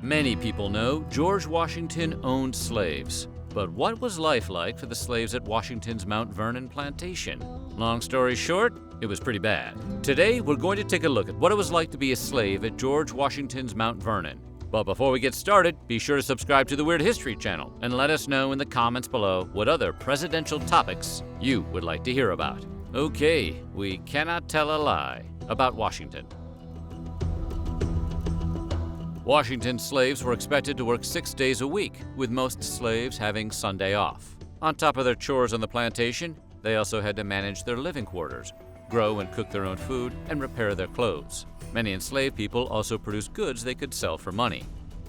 Many people know George Washington owned slaves. But what was life like for the slaves at Washington's Mount Vernon plantation? Long story short, it was pretty bad. Today, we're going to take a look at what it was like to be a slave at George Washington's Mount Vernon. But before we get started, be sure to subscribe to the Weird History channel and let us know in the comments below what other presidential topics you would like to hear about. Okay, we cannot tell a lie about Washington. Washington's slaves were expected to work 6 days a week, with most slaves having Sunday off. On top of their chores on the plantation, they also had to manage their living quarters, grow and cook their own food, and repair their clothes. Many enslaved people also produced goods they could sell for money.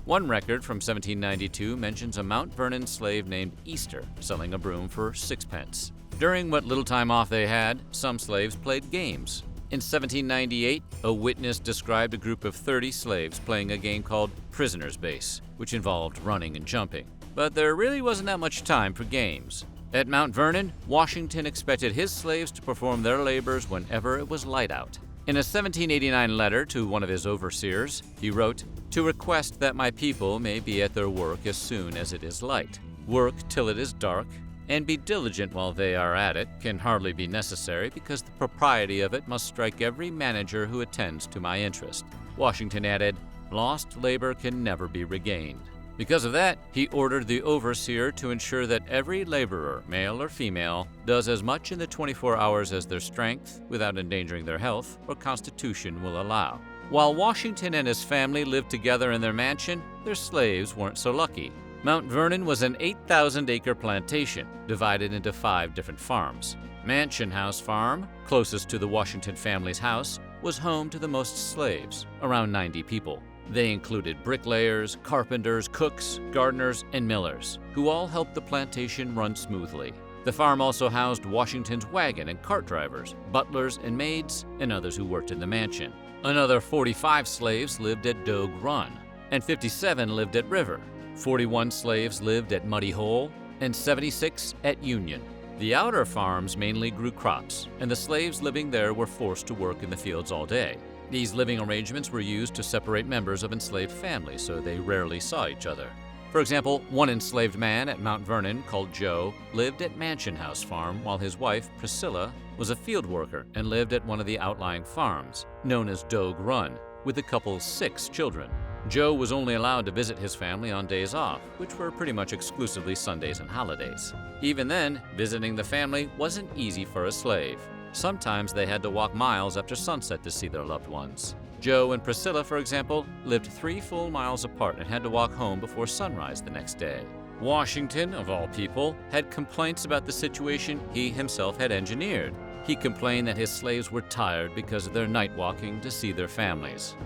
One record from 1792 mentions a Mount Vernon slave named Easter selling a broom for 6 pence. During what little time off they had, some slaves played games. In 1798, a witness described a group of 30 slaves playing a game called Prisoner's Base, which involved running and jumping. But there really wasn't that much time for games. At Mount Vernon, Washington expected his slaves to perform their labors whenever it was light out. In a 1789 letter to one of his overseers, he wrote, "To request that my people may be at their work as soon as it is light. Work till it is dark, and be diligent while they are at it can hardly be necessary, because the propriety of it must strike every manager who attends to my interest." Washington added, "Lost labor can never be regained." Because of that, he ordered the overseer to ensure that every laborer, male or female, does as much in the 24 hours as their strength, without endangering their health or constitution, will allow. While Washington and his family lived together in their mansion, their slaves weren't so lucky. Mount Vernon was an 8,000-acre plantation divided into 5 different farms. Mansion House Farm, closest to the Washington family's house, was home to the most slaves, around 90 people. They included bricklayers, carpenters, cooks, gardeners, and millers, who all helped the plantation run smoothly. The farm also housed Washington's wagon and cart drivers, butlers and maids, and others who worked in the mansion. Another 45 slaves lived at Dogue Run, and 57 lived at River. 41 slaves lived at Muddy Hole, and 76 at Union. The outer farms mainly grew crops, and the slaves living there were forced to work in the fields all day. These living arrangements were used to separate members of enslaved families, so they rarely saw each other. For example, one enslaved man at Mount Vernon, called Joe, lived at Mansion House Farm, while his wife, Priscilla, was a field worker and lived at one of the outlying farms, known as Dogue Run, with the couple's 6 children. Joe was only allowed to visit his family on days off, which were pretty much exclusively Sundays and holidays. Even then, visiting the family wasn't easy for a slave. Sometimes they had to walk miles after sunset to see their loved ones. Joe and Priscilla, for example, lived 3 full miles apart and had to walk home before sunrise the next day. Washington, of all people, had complaints about the situation he himself had engineered. He complained that his slaves were tired because of their night walking to see their families.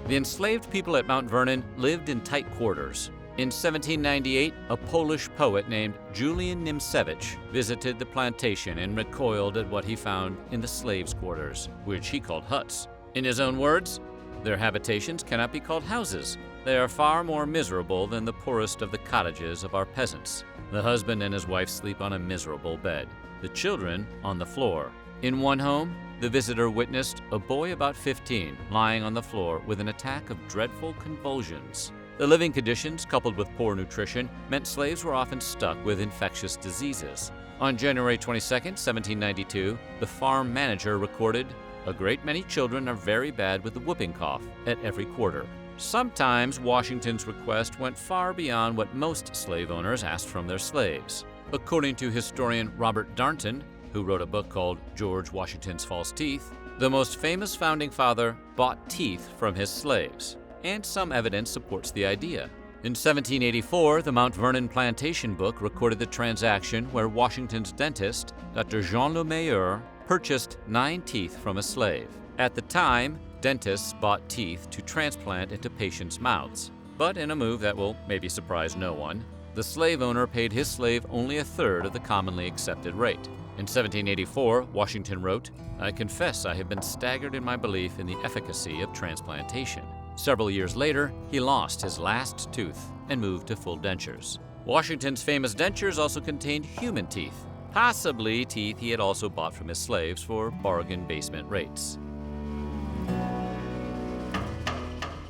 The enslaved people at Mount Vernon lived in tight quarters. In 1798, a Polish poet named Julian Nimcewicz visited the plantation and recoiled at what he found in the slaves' quarters, which he called huts. In his own words, "Their habitations cannot be called houses. They are far more miserable than the poorest of the cottages of our peasants. The husband and his wife sleep on a miserable bed, the children on the floor." In one home, the visitor witnessed a boy about 15 lying on the floor with an attack of dreadful convulsions. The living conditions, coupled with poor nutrition, meant slaves were often stuck with infectious diseases. On January 22, 1792, the farm manager recorded, "A great many children are very bad with the whooping cough at every quarter." Sometimes Washington's request went far beyond what most slave owners asked from their slaves. According to historian Robert Darnton, who wrote a book called George Washington's False Teeth, the most famous founding father bought teeth from his slaves, and some evidence supports the idea. In 1784, the Mount Vernon plantation book recorded the transaction where Washington's dentist, Dr. Jean Le Meilleur, purchased 9 teeth from a slave. At the time, dentists bought teeth to transplant into patients' mouths, but in a move that will maybe surprise no one, the slave owner paid his slave only 1/3 of the commonly accepted rate. In 1784, Washington wrote, "I confess I have been staggered in my belief in the efficacy of transplantation." Several years later, he lost his last tooth and moved to full dentures. Washington's famous dentures also contained human teeth, possibly teeth he had also bought from his slaves for bargain basement rates.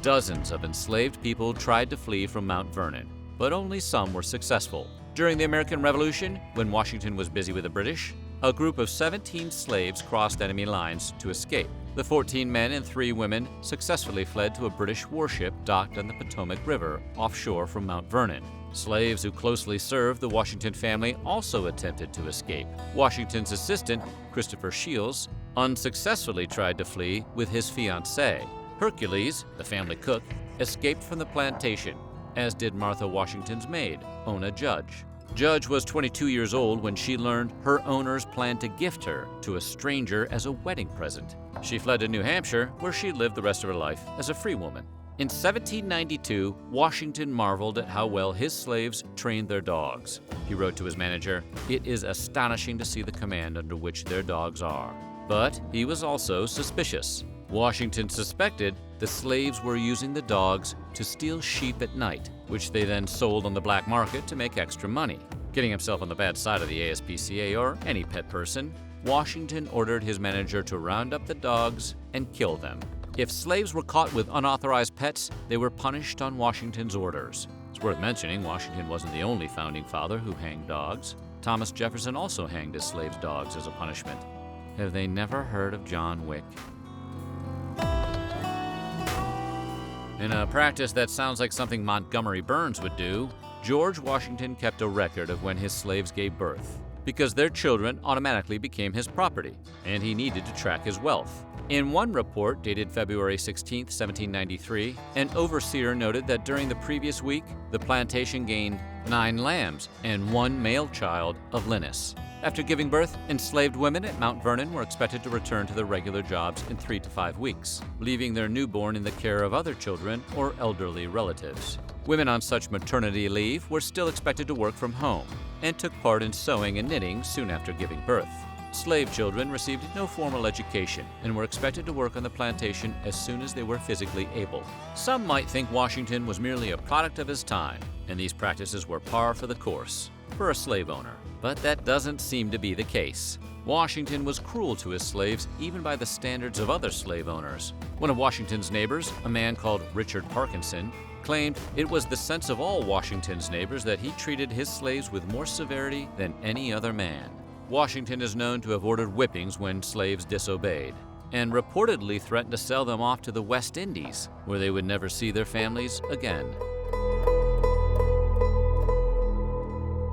Dozens of enslaved people tried to flee from Mount Vernon, but only some were successful. During the American Revolution, when Washington was busy with the British, a group of 17 slaves crossed enemy lines to escape. The 14 men and 3 women successfully fled to a British warship docked on the Potomac River, offshore from Mount Vernon. Slaves who closely served the Washington family also attempted to escape. Washington's assistant, Christopher Shields, unsuccessfully tried to flee with his fiancée. Hercules, the family cook, escaped from the plantation, as did Martha Washington's maid, Ona Judge. Judge was 22 years old when she learned her owners planned to gift her to a stranger as a wedding present. She fled to New Hampshire, where she lived the rest of her life as a free woman. In 1792, Washington marveled at how well his slaves trained their dogs. He wrote to his manager, "It is astonishing to see the command under which their dogs are." But he was also suspicious. Washington suspected the slaves were using the dogs to steal sheep at night, which they then sold on the black market to make extra money. Getting himself on the bad side of the ASPCA or any pet person, Washington ordered his manager to round up the dogs and kill them. If slaves were caught with unauthorized pets, they were punished on Washington's orders. It's worth mentioning Washington wasn't the only founding father who hanged dogs. Thomas Jefferson also hanged his slaves' dogs as a punishment. Have they never heard of John Wick? In a practice that sounds like something Montgomery Burns would do, George Washington kept a record of when his slaves gave birth, because their children automatically became his property, and he needed to track his wealth. In one report dated February 16, 1793, an overseer noted that during the previous week, the plantation gained 9 lambs and 1 male child of Linus. After giving birth, enslaved women at Mount Vernon were expected to return to their regular jobs in 3 to 5 weeks, leaving their newborn in the care of other children or elderly relatives. Women on such maternity leave were still expected to work from home and took part in sewing and knitting soon after giving birth. Slave children received no formal education and were expected to work on the plantation as soon as they were physically able. Some might think Washington was merely a product of his time, and these practices were par for the course for a slave owner. But that doesn't seem to be the case. Washington was cruel to his slaves even by the standards of other slave owners. One of Washington's neighbors, a man called Richard Parkinson, claimed it was the sense of all Washington's neighbors that he treated his slaves with more severity than any other man. Washington is known to have ordered whippings when slaves disobeyed, and reportedly threatened to sell them off to the West Indies, where they would never see their families again.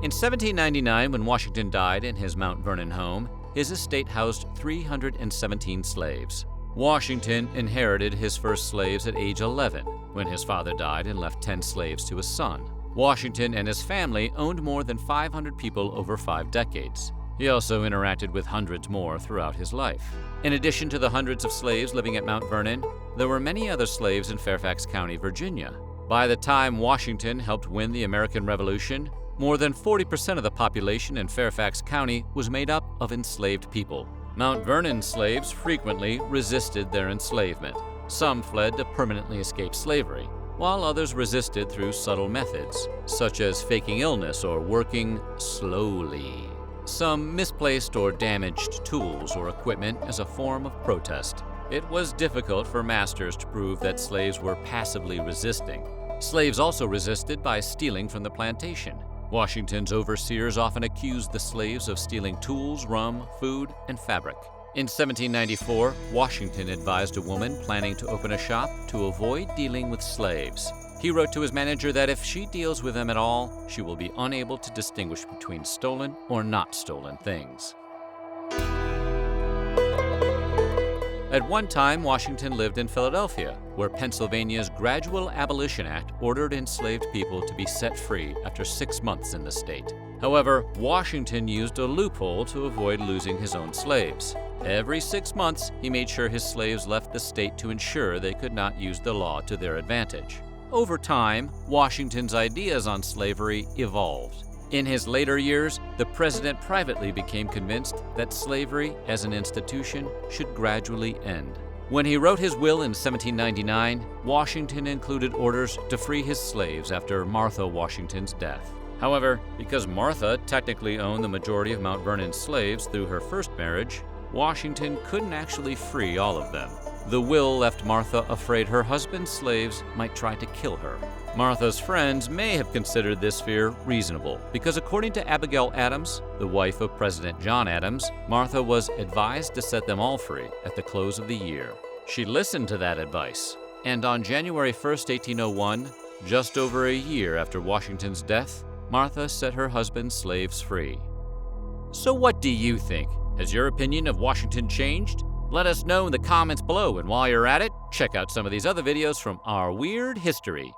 In 1799, when Washington died in his Mount Vernon home, his estate housed 317 slaves. Washington inherited his first slaves at age 11, when his father died and left 10 slaves to his son. Washington and his family owned more than 500 people over 5 decades. He also interacted with hundreds more throughout his life. In addition to the hundreds of slaves living at Mount Vernon, there were many other slaves in Fairfax County, Virginia. By the time Washington helped win the American Revolution, more than 40% of the population in Fairfax County was made up of enslaved people. Mount Vernon slaves frequently resisted their enslavement. Some fled to permanently escape slavery, while others resisted through subtle methods, such as faking illness or working slowly. Some misplaced or damaged tools or equipment as a form of protest. It was difficult for masters to prove that slaves were passively resisting. Slaves also resisted by stealing from the plantation. Washington's overseers often accused the slaves of stealing tools, rum, food, and fabric. In 1794, Washington advised a woman planning to open a shop to avoid dealing with slaves. He wrote to his manager that if she deals with them at all, she will be unable to distinguish between stolen or not stolen things. At one time, Washington lived in Philadelphia, where Pennsylvania's Gradual Abolition Act ordered enslaved people to be set free after 6 months in the state. However, Washington used a loophole to avoid losing his own slaves. Every 6 months, he made sure his slaves left the state to ensure they could not use the law to their advantage. Over time, Washington's ideas on slavery evolved. In his later years, the president privately became convinced that slavery as an institution should gradually end. When he wrote his will in 1799, Washington included orders to free his slaves after Martha Washington's death. However, because Martha technically owned the majority of Mount Vernon's slaves through her first marriage, Washington couldn't actually free all of them. The will left Martha afraid her husband's slaves might try to kill her. Martha's friends may have considered this fear reasonable because, according to Abigail Adams, the wife of President John Adams, Martha was advised to set them all free at the close of the year. She listened to that advice, and on January 1, 1801, just over a year after Washington's death, Martha set her husband's slaves free. So what do you think? Has your opinion of Washington changed? Let us know in the comments below, and while you're at it, check out some of these other videos from our weird history.